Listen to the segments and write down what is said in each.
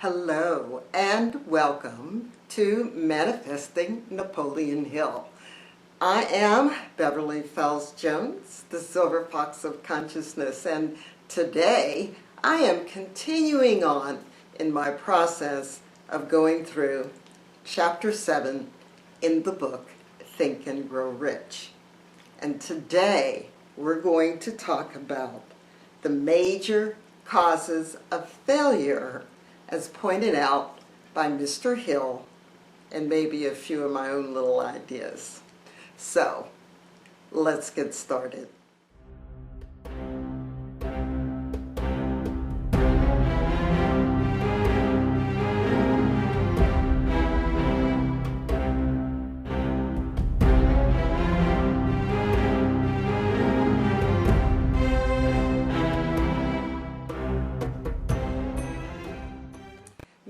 Hello and welcome to Manifesting Napoleon Hill. I am Beverly Fells Jones, the Silver Fox of Consciousness, and today I am continuing on in my process of going through Chapter 7 in the book Think and Grow Rich. And today we're going to talk about the major causes of failure as pointed out by Mr. Hill and maybe a few of my own little ideas. So, let's get started.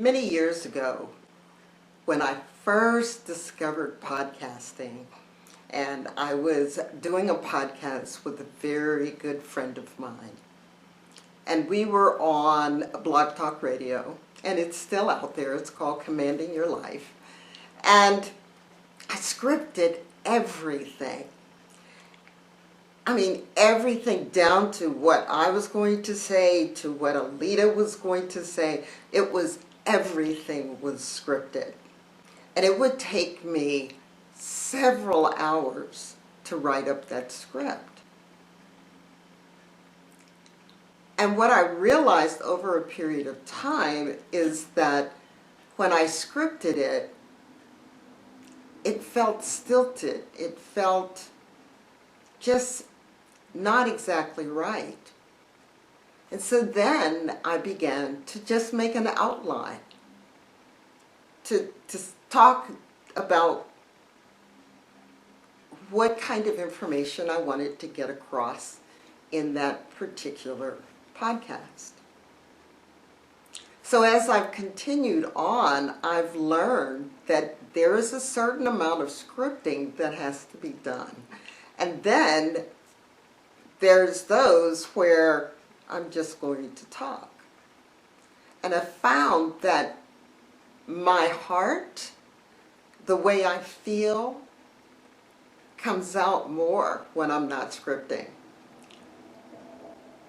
Many years ago, when I first discovered podcasting, and I was doing a podcast with a very good friend of mine, and we were on Blog Talk Radio, and it's still out there. It's called Commanding Your Life, and I scripted everything. I mean, everything down to what I was going to say, to what Alita was going to say. Everything was scripted. And it would take me several hours to write up that script. And what I realized over a period of time is that when I scripted it, it felt stilted. It felt just not exactly right. And so then I began to just make an outline, to talk about what kind of information I wanted to get across in that particular podcast. So as I've continued on, I've learned that there is a certain amount of scripting that has to be done. And then there's those where I'm just going to talk. And I found that my heart, the way I feel, comes out more when I'm not scripting.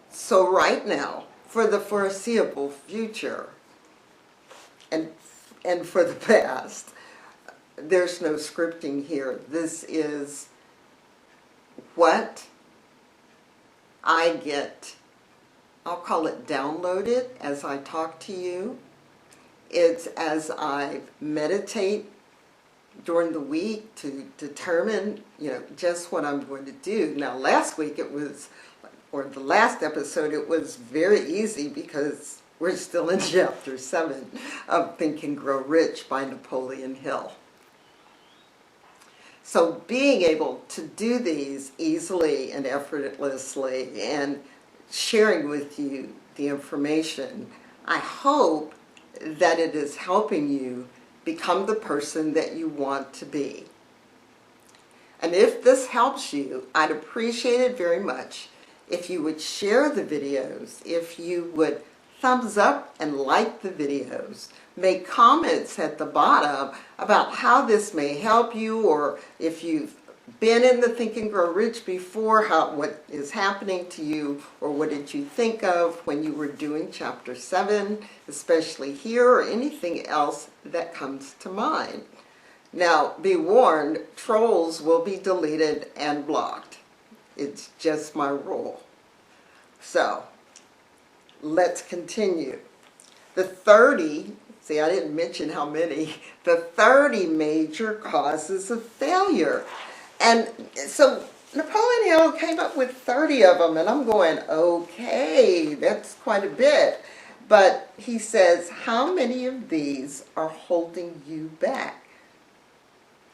So right now, for the foreseeable future, and for the past, there's no scripting here. This is what I get, I'll call it downloaded as I talk to you. It's as I meditate during the week to determine, just what I'm going to do. Now, last week it was, or the last episode, it was very easy because we're still in Chapter 7 of Think and Grow Rich by Napoleon Hill. So being able to do these easily and effortlessly and sharing with you the information, I hope that it is helping you become the person that you want to be. And if this helps you, I'd appreciate it very much if you would share the videos, if you would thumbs up and like the videos, make comments at the bottom about how this may help you, or if you've been in the Think and Grow Rich before, what is happening to you, or what did you think of when you were doing Chapter 7, especially here, or anything else that comes to mind. Now, be warned, trolls will be deleted and blocked. It's just my rule. So, let's continue. The 30, see, I didn't mention how many, the 30 major causes of failure. And so Napoleon Hill came up with 30 of them, and I'm going, okay, that's quite a bit. But he says, how many of these are holding you back?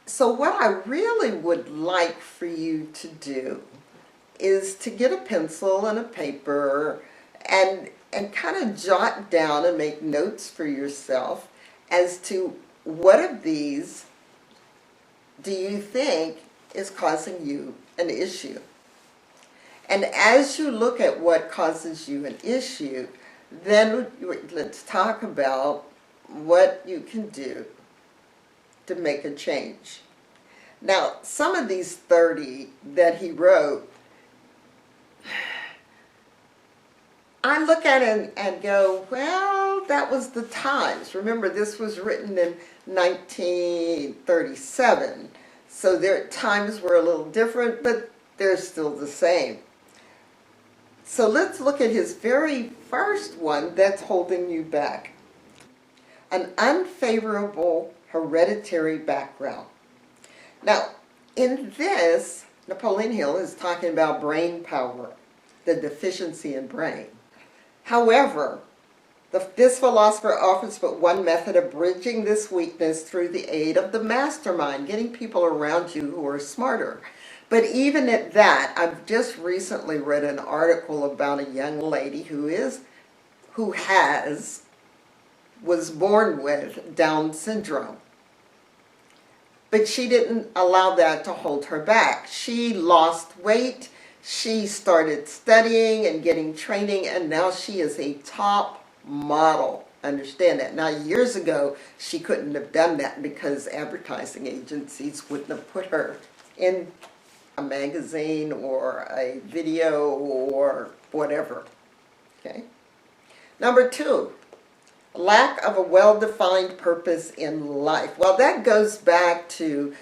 So what I really would like for you to do is to get a pencil and a paper and kind of jot down and make notes for yourself as to what of these do you think is causing you an issue. And as you look at what causes you an issue, then let's talk about what you can do to make a change. Now, some of these 30 that he wrote, I look at it and go, well, that was the times. Remember, this was written in 1937, so their times were a little different, but they're still the same. So let's look at his very first one that's holding you back. An unfavorable hereditary background. Now, in this, Napoleon Hill is talking about brain power, the deficiency in brain. However, this philosopher offers but one method of bridging this weakness through the aid of the mastermind, getting people around you who are smarter. But even at that, I've just recently read an article about a young lady was born with Down syndrome. But she didn't allow that to hold her back. She lost weight, she started studying and getting training, and now she is a top model. Understand that. Now, years ago, she couldn't have done that because advertising agencies wouldn't have put her in a magazine or a video or whatever. Okay. Number 2, lack of a well-defined purpose in life. Well, that goes back to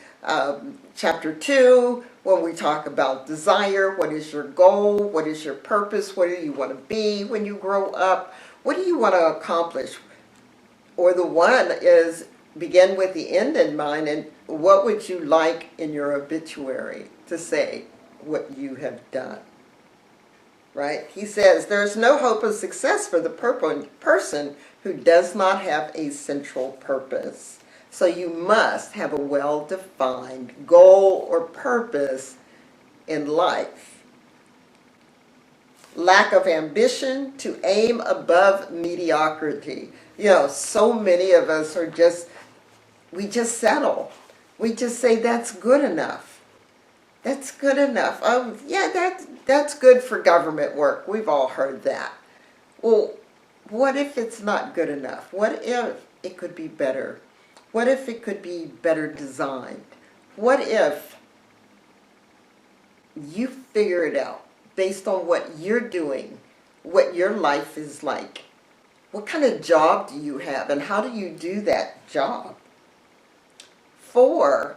chapter 2 when we talk about desire. What is your goal? What is your purpose? What do you want to be when you grow up? What do you want to accomplish? Or the one is begin with the end in mind, and what would you like in your obituary to say what you have done? Right? He says, there's no hope of success for the person who does not have a central purpose. So you must have a well-defined goal or purpose in life. Lack of ambition to aim above mediocrity. You know, so many of us we just settle. We just say, that's good enough. That's good enough. Oh, yeah, that's good for government work. We've all heard that. Well, what if it's not good enough? What if it could be better? What if it could be better designed? What if you figure it out based on what you're doing, what your life is like? What kind of job do you have, and how do you do that job? 4,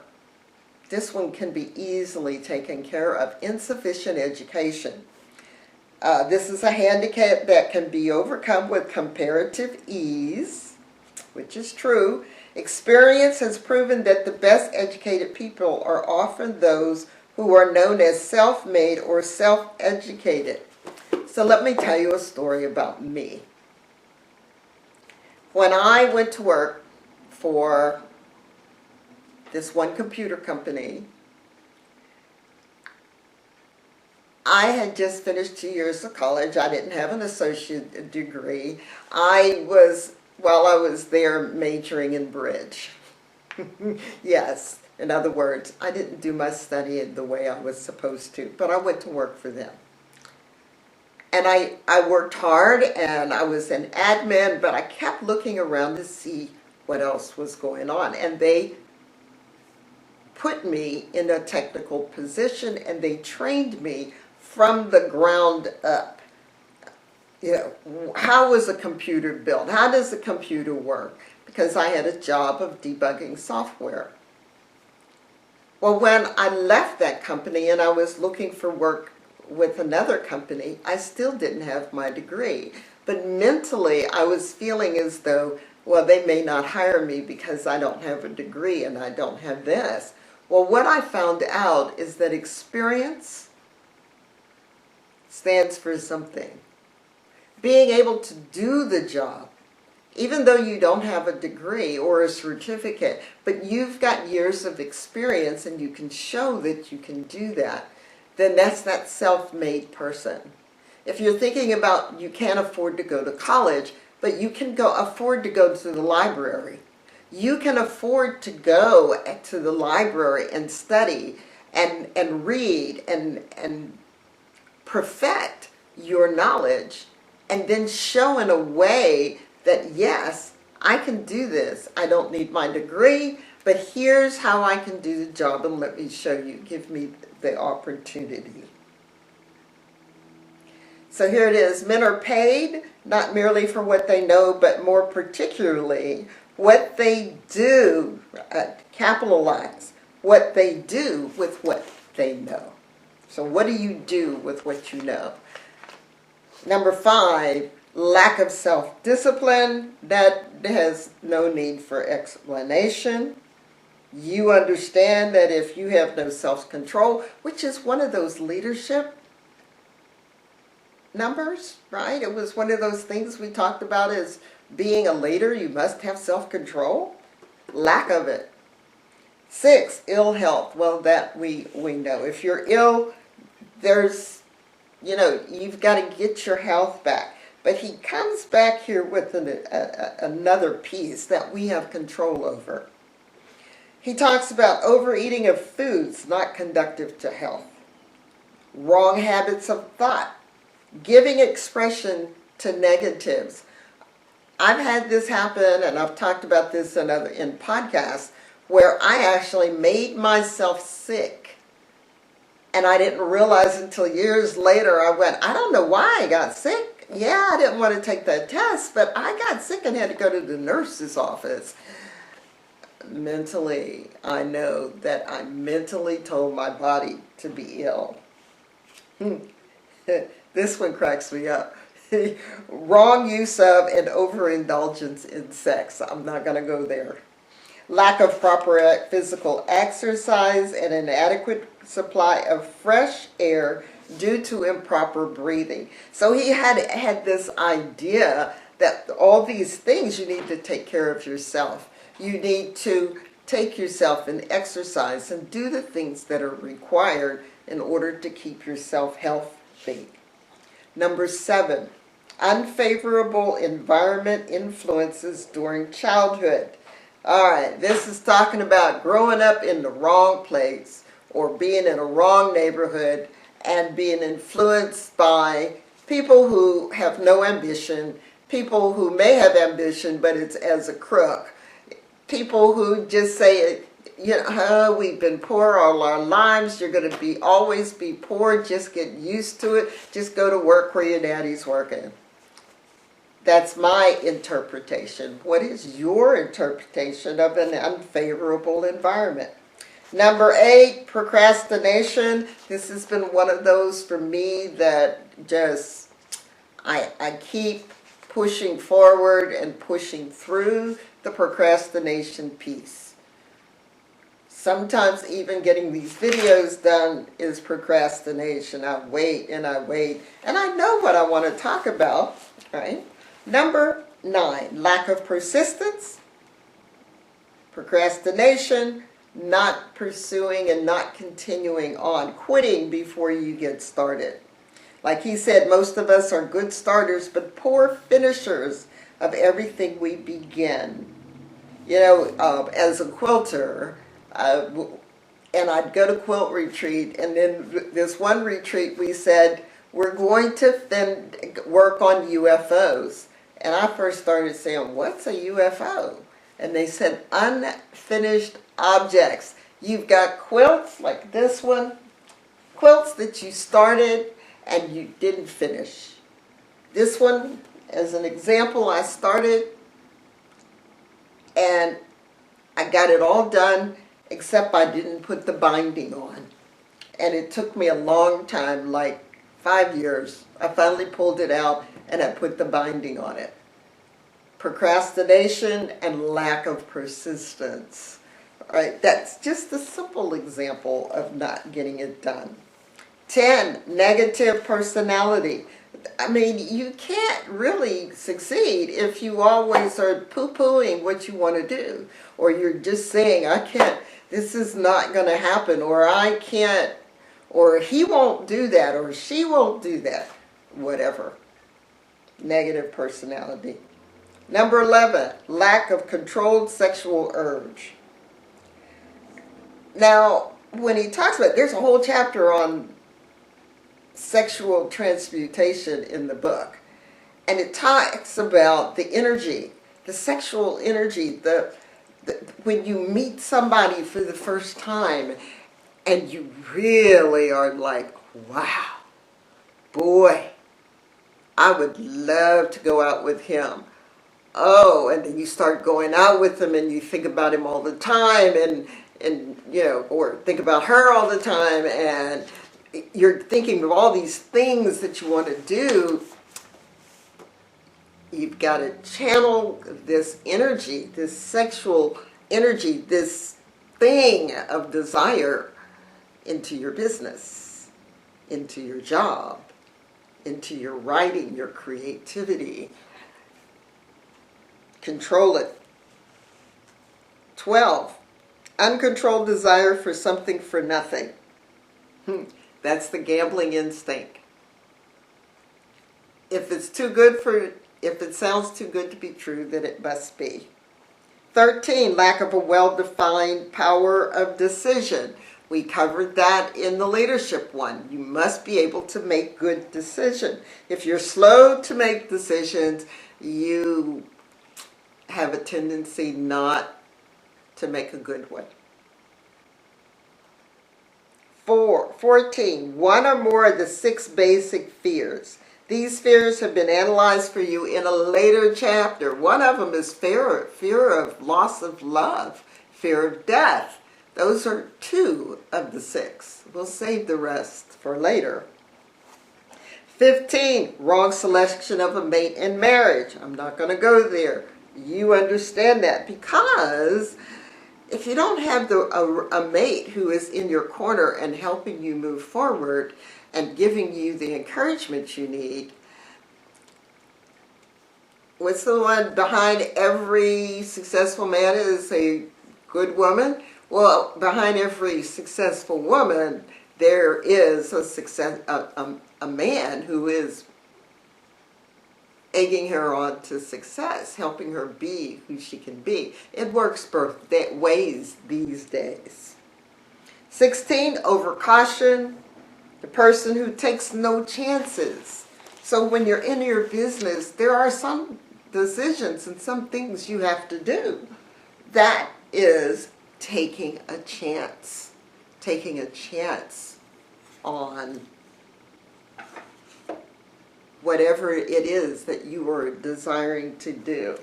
this one can be easily taken care of. Insufficient education. This is a handicap that can be overcome with comparative ease, which is true. Experience has proven that the best educated people are often those who are known as self-made or self-educated. So let me tell you a story about me. When I went to work for this one computer company, I had just finished 2 years of college. I didn't have an associate degree. While I was there, majoring in bridge. Yes, in other words, I didn't do my studying the way I was supposed to, but I went to work for them. And I worked hard, and I was an admin, but I kept looking around to see what else was going on. And they put me in a technical position, and they trained me from the ground up. You know, how was a computer built? How does a computer work? Because I had a job of debugging software. Well, when I left that company and I was looking for work with another company, I still didn't have my degree. But mentally, I was feeling as though, well, they may not hire me because I don't have a degree and I don't have this. Well, what I found out is that experience stands for something. Being able to do the job, even though you don't have a degree or a certificate, but you've got years of experience and you can show that you can do that, then that's that self-made person. If you're thinking about you can't afford to go to college, but you can afford to go to the library. You can afford to go to the library and study and read and perfect your knowledge, and then show in a way that, yes, I can do this. I don't need my degree, but here's how I can do the job, and let me show you. Give me the opportunity. So here it is. Men are paid not merely for what they know, but more particularly what they do, capitalize, what they do with what they know. So what do you do with what you know? Number 5, lack of self-discipline. That has no need for explanation. You understand that if you have no self-control, which is one of those leadership numbers, right? It was one of those things we talked about as being a leader, you must have self-control. Lack of it. 6, ill health. Well, that we know. If you're ill, there's, you've got to get your health back. But he comes back here with another piece that we have control over. He talks about overeating of foods not conducive to health. Wrong habits of thought. Giving expression to negatives. I've had this happen, and I've talked about this in podcasts, where I actually made myself sick. And I didn't realize until years later, I don't know why I got sick. Yeah, I didn't want to take that test, but I got sick and had to go to the nurse's office. Mentally, I know that I mentally told my body to be ill. This one cracks me up. Wrong use of and overindulgence in sex. I'm not going to go there. Lack of proper physical exercise and inadequate supply of fresh air due to improper breathing. So he had this idea that all these things, you need to take care of yourself. You need to take yourself and exercise and do the things that are required in order to keep yourself healthy. Number 7, unfavorable environment influences during childhood. All right, this is talking about growing up in the wrong place or being in a wrong neighborhood and being influenced by people who have no ambition, people who may have ambition, but it's as a crook, people who just say, we've been poor all our lives, you're going to always be poor, just get used to it, just go to work where your daddy's working. That's my interpretation. What is your interpretation of an unfavorable environment? Number 8, procrastination. This has been one of those for me that just, I keep pushing forward and pushing through the procrastination piece. Sometimes even getting these videos done is procrastination. I wait and I wait, and I know what I want to talk about, right? Number 9, lack of persistence, procrastination, not pursuing and not continuing on, quitting before you get started. Like he said, most of us are good starters, but poor finishers of everything we begin. As a quilter, and I'd go to quilt retreat, and then this one retreat we said, we're going to work on UFOs. And I first started saying, what's a UFO? And they said, unfinished objects. You've got quilts like this one, quilts that you started and you didn't finish. This one, as an example, I started and I got it all done, except I didn't put the binding on. And it took me a long time, like 5 years. I finally pulled it out and I put the binding on it. Procrastination and lack of persistence. All right, that's just a simple example of not getting it done. 10, negative personality. I mean, you can't really succeed if you always are poo-pooing what you want to do. Or you're just saying, I can't, this is not going to happen, or I can't, or he won't do that, or she won't do that. Whatever. Negative personality. Number 11, lack of controlled sexual urge. Now, when he talks about, there's a whole chapter on sexual transmutation in the book. And it talks about the energy The sexual energy, when you meet somebody for the first time and you really are like, wow, boy, I would love to go out with him. Oh, and then you start going out with him and you think about him all the time and you know, or think about her all the time, and you're thinking of all these things that you want to do. You've got to channel this energy, this sexual energy, this thing of desire into your business, into your job, into your writing, your creativity. Control it. 12. Uncontrolled desire for something for nothing. That's the gambling instinct. If it sounds too good to be true, then it must be. 13. Lack of a well-defined power of decision. We covered that in the leadership one. You must be able to make good decisions. If you're slow to make decisions, you have a tendency not to make a good one. 14. One or more of the 6 basic fears. These fears have been analyzed for you in a later chapter. One of them is fear of loss of love, fear of death. Those are 2 of the 6. We'll save the rest for later. 15. Wrong selection of a mate in marriage. I'm not going to go there. You understand that, because if you don't have a mate who is in your corner and helping you move forward and giving you the encouragement you need, what's the one behind every successful man is a good woman? Well, behind every successful woman, there is a man who is egging her on to success, helping her be who she can be. It works both ways these days. 16, overcaution, the person who takes no chances. So when you're in your business, there are some decisions and some things you have to do. That is taking a chance on whatever it is that you are desiring to do.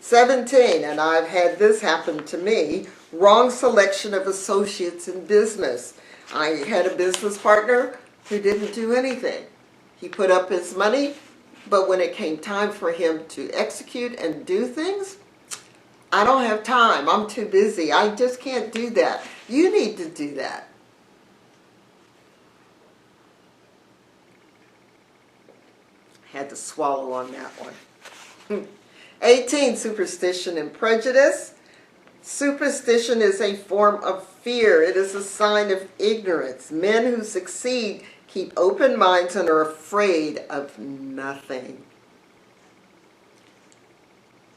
17, and I've had this happen to me, wrong selection of associates in business. I had a business partner who didn't do anything. He put up his money, but when it came time for him to execute and do things, I don't have time. I'm too busy. I just can't do that. You need to do that. Had to swallow on that one. 18, superstition and prejudice. Superstition is a form of fear. It is a sign of ignorance. Men who succeed keep open minds and are afraid of nothing.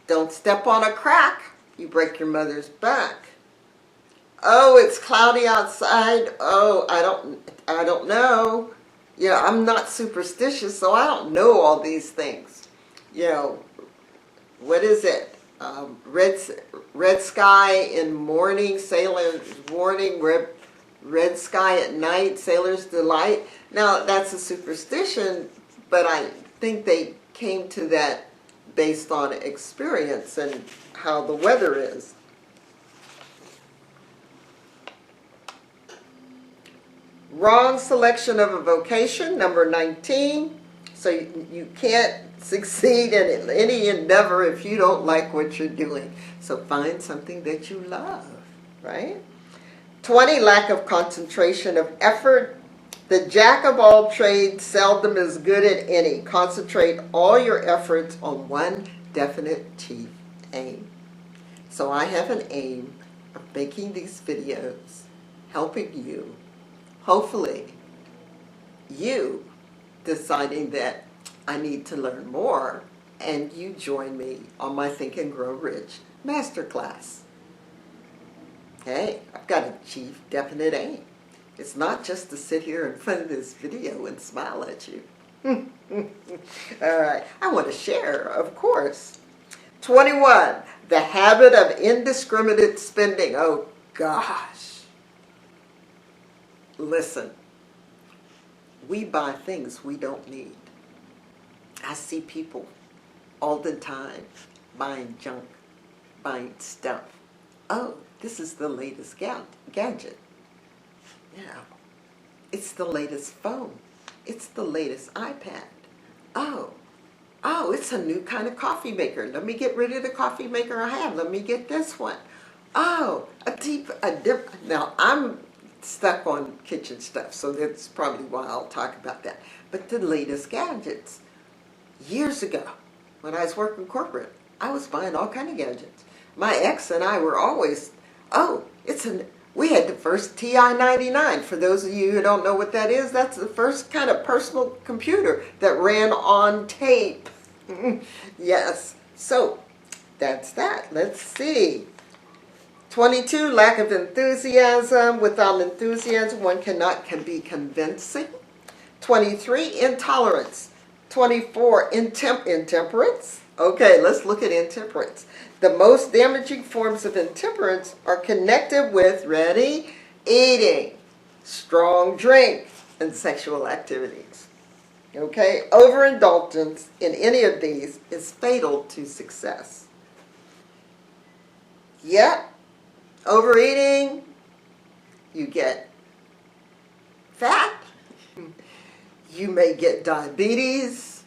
Don't step on a crack. You break your mother's back. Oh, it's cloudy outside. Oh, I don't know. Yeah, I'm not superstitious, so I don't know all these things. You know, what is it? Red sky in morning, sailor's warning, red sky at night, sailor's delight. Now, that's a superstition, but I think they came to that based on experience and how the weather is. Wrong selection of a vocation, number 19. So you can't succeed in any endeavor if you don't like what you're doing. So find something that you love, right? 20, lack of concentration of effort. The jack of all trades seldom is good at any. Concentrate all your efforts on one definite chief aim. So I have an aim of making these videos, helping you, hopefully you deciding that I need to learn more, and you join me on my Think and Grow Rich Masterclass. Hey, I've got a chief definite aim. It's not just to sit here in front of this video and smile at you. All right, I want to share, of course. 21, the habit of indiscriminate spending. Oh gosh. Listen, we buy things we don't need. I see people all the time buying junk, buying stuff. Oh, this is the latest gadget. Yeah, it's the latest phone. It's the latest iPad. Oh, it's a new kind of coffee maker. Let me get rid of the coffee maker I have. Let me get this one. Oh, now I'm stuck on kitchen stuff, so that's probably why I'll talk about that. But the latest gadgets. Years ago, when I was working corporate, I was buying all kind of gadgets. My ex and I were always, we had the first TI-99. For those of you who don't know what that is, that's the first kind of personal computer that ran on tape. Yes, so that's that. Let's see. 22, lack of enthusiasm. Without enthusiasm, one can be convincing. 23, intolerance. 24, intemperance. Okay, let's look at intemperance. The most damaging forms of intemperance are connected with, ready, eating, strong drink, and sexual activities. Okay, overindulgence in any of these is fatal to success. Yep, overeating, you get fat, you may get diabetes,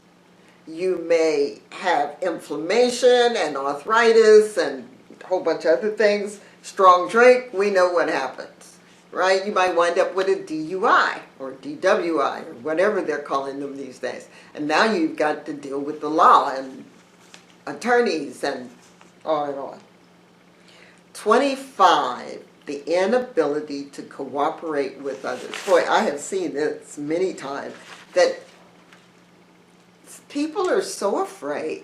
you may have inflammation and arthritis and a whole bunch of other things. Strong drink, we know what happens, right? You might wind up with a DUI or DWI or whatever they're calling them these days. And now you've got to deal with the law and attorneys and on and on. 25, the inability to cooperate with others. Boy, I have seen this many times, that people are so afraid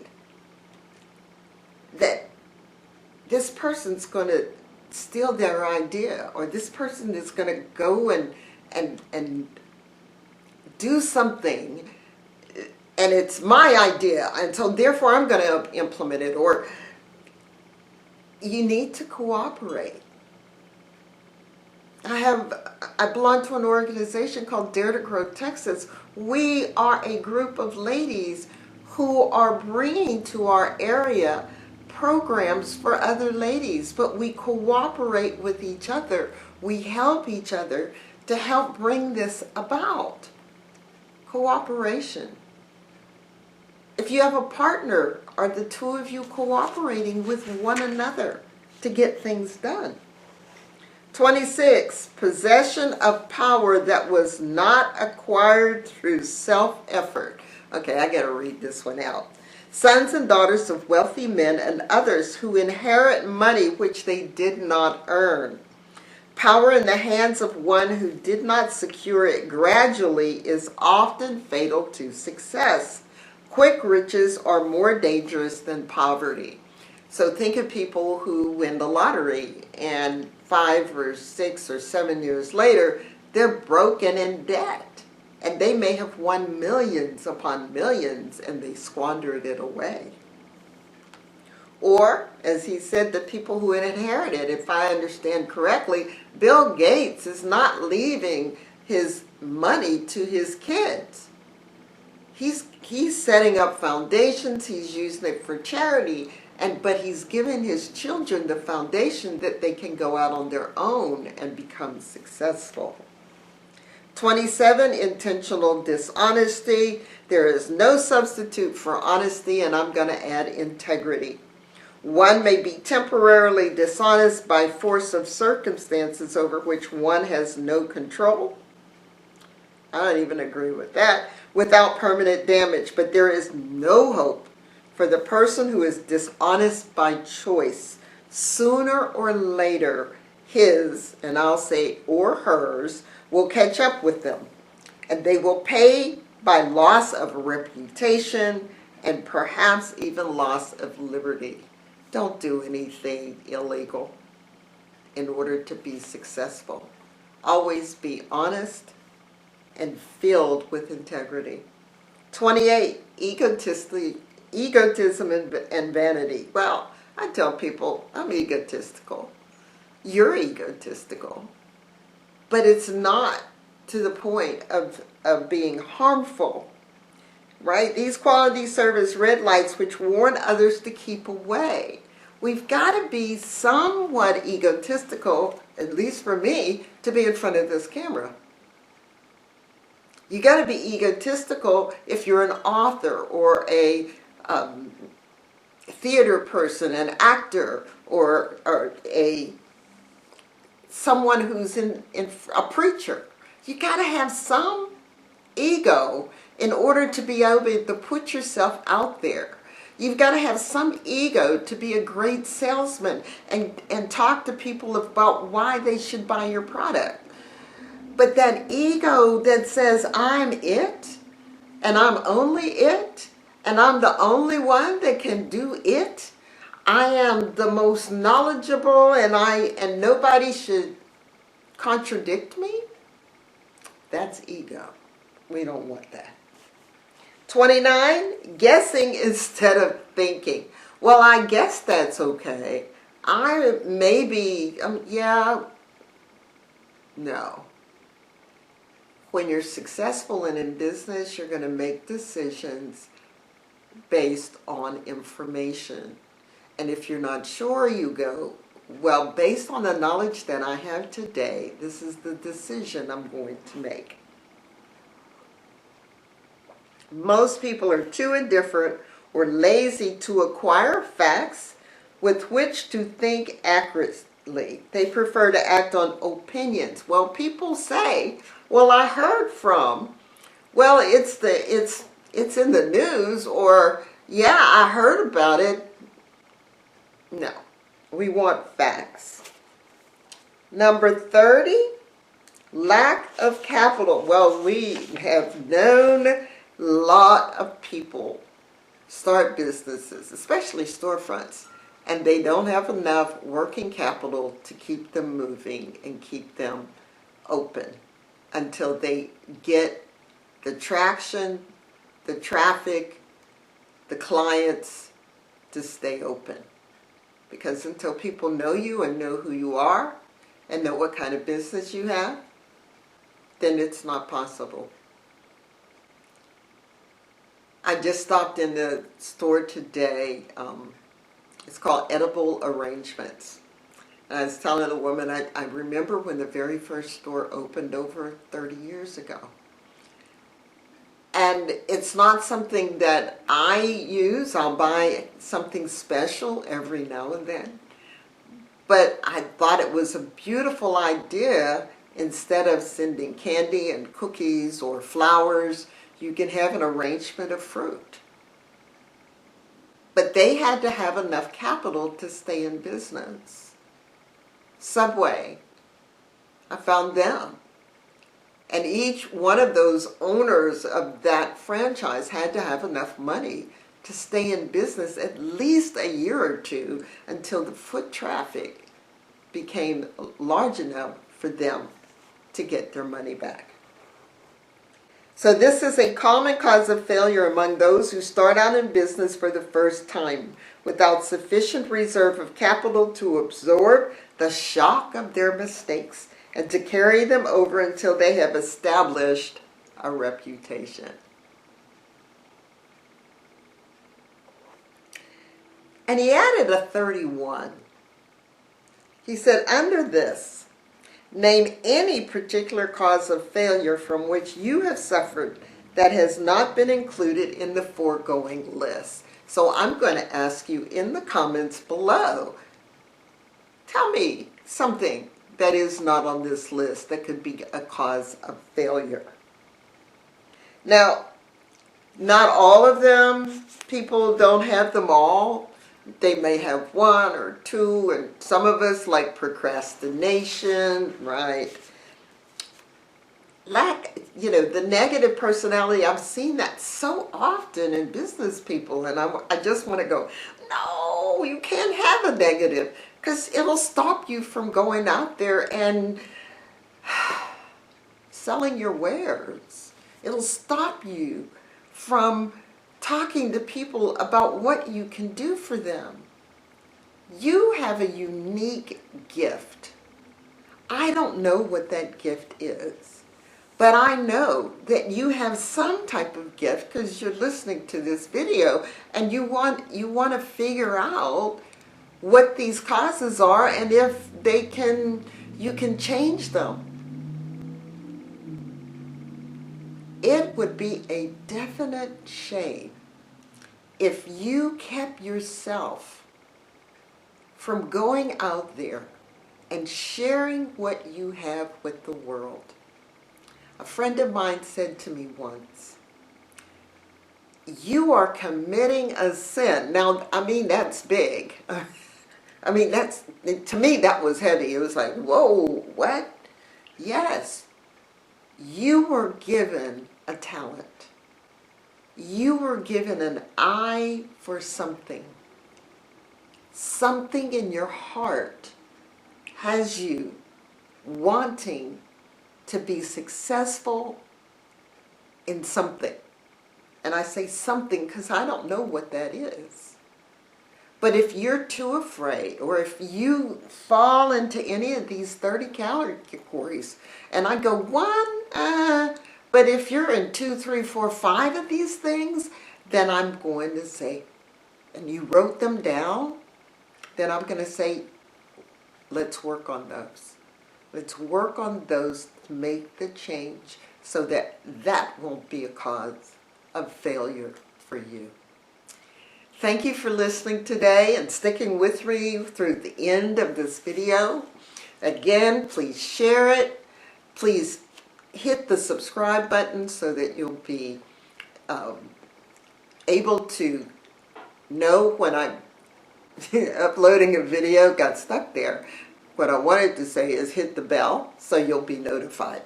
that this person's going to steal their idea, or this person is going to go and do something, and it's my idea, and so therefore I'm going to implement it. Or you need to cooperate. I belong to an organization called Dare to Grow Texas. We are a group of ladies who are bringing to our area programs for other ladies, but we cooperate with each other. We help each other to help bring this about. Cooperation. If you have a partner, are the two of you cooperating with one another to get things done? 26, possession of power that was not acquired through self-effort. Okay, I got to read this one out. Sons and daughters of wealthy men and others who inherit money which they did not earn. Power in the hands of one who did not secure it gradually is often fatal to success. Quick riches are more dangerous than poverty. So think of people who win the lottery and 5 or 6 or 7 years later, they're broken in debt. And they may have won millions upon millions and they squandered it away. Or, as he said, the people who inherited, if I understand correctly, Bill Gates is not leaving his money to his kids. He's setting up foundations, he's using it for charity, but he's giving his children the foundation that they can go out on their own and become successful. 27, intentional dishonesty. There is no substitute for honesty, and I'm going to add integrity. One may be temporarily dishonest by force of circumstances over which one has no control. I don't even agree with that. Without permanent damage, but there is no hope for the person who is dishonest by choice. Sooner or later, his, and I'll say or hers, will catch up with them, and they will pay by loss of reputation and perhaps even loss of liberty. Don't do anything illegal in order to be successful. Always be honest and filled with integrity. 28, egotism and vanity. Well, I tell people I'm egotistical. You're egotistical. But it's not to the point of being harmful, right? These quality service red lights which warn others to keep away. We've got to be somewhat egotistical, at least for me, to be in front of this camera. You got to be egotistical if you're an author or a theater person, an actor, or someone who's in a preacher. You got to have some ego in order to be able to put yourself out there. You've got to have some ego to be a great salesman and talk to people about why they should buy your product. But that ego that says, I'm it, and I'm only it, and I'm the only one that can do it, I am the most knowledgeable, and nobody should contradict me, that's ego. We don't want that. 29, guessing instead of thinking. Well, I guess that's okay. No. When you're successful and in business, you're going to make decisions based on information. And if you're not sure, you go, well, based on the knowledge that I have today, this is the decision I'm going to make. Most people are too indifferent or lazy to acquire facts with which to think accurately. They prefer to act on opinions. Well, people say, well, I heard from, well, it's in the news, or yeah, I heard about it. No, we want facts. Number 30, lack of capital. Well, we have known a lot of people start businesses, especially storefronts, and they don't have enough working capital to keep them moving and keep them open until they get the traction, the traffic, the clients to stay open. Because until people know you and know who you are and know what kind of business you have, then it's not possible. I just stopped in the store today. It's called Edible Arrangements. And I was telling a woman, I remember when the very first store opened over 30 years ago. And it's not something that I use. I'll buy something special every now and then. But I thought it was a beautiful idea. Instead of sending candy and cookies or flowers, you can have an arrangement of fruit. But they had to have enough capital to stay in business. Subway, I found them. And each one of those owners of that franchise had to have enough money to stay in business at least a year or two until the foot traffic became large enough for them to get their money back. So this is a common cause of failure among those who start out in business for the first time without sufficient reserve of capital to absorb the shock of their mistakes and to carry them over until they have established a reputation. And he added a 31. He said, under this, name any particular cause of failure from which you have suffered that has not been included in the foregoing list. So I'm going to ask you in the comments below, tell me something that is not on this list that could be a cause of failure. Now, not all of them, people don't have them all. They may have one or two, and some of us like procrastination, right? The negative personality, I've seen that so often in business people, and I just want to go, no, you can't have a negative, because it'll stop you from going out there and selling your wares. It'll stop you from talking to people about what you can do for them. You have a unique gift. I don't know what that gift is, but I know that you have some type of gift because you're listening to this video and you want to figure out what these causes are and if you can change them. It would be a definite shame if you kept yourself from going out there and sharing what you have with the world. A friend of mine said to me once, "You are committing a sin." Now, I mean, that's big. I mean, to me, that was heavy. It was like, whoa, what? Yes, you were given a talent. You were given an eye for something. Something in your heart has you wanting to be successful in something. And I say something because I don't know what that is. But if you're too afraid, or if you fall into any of these 30 categories, and I go but if you're in 2, 3, 4, 5 of these things, then I'm going to say, and you wrote them down, then I'm going to say, let's work on those. Let's work on those to make the change so that that won't be a cause of failure for you. Thank you for listening today and sticking with me through the end of this video. Again, please share it. Please hit the subscribe button so that you'll be able to know when I'm uploading a video. Got stuck there. What I wanted to say is hit the bell so you'll be notified.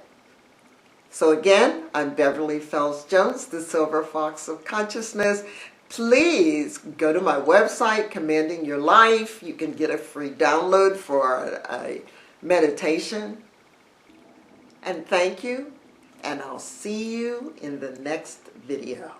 So again, I'm Beverly Fells Jones, the Silver Fox of Consciousness. Please go to my website, Commanding Your Life. You can get a free download for a meditation. And thank you, and I'll see you in the next video.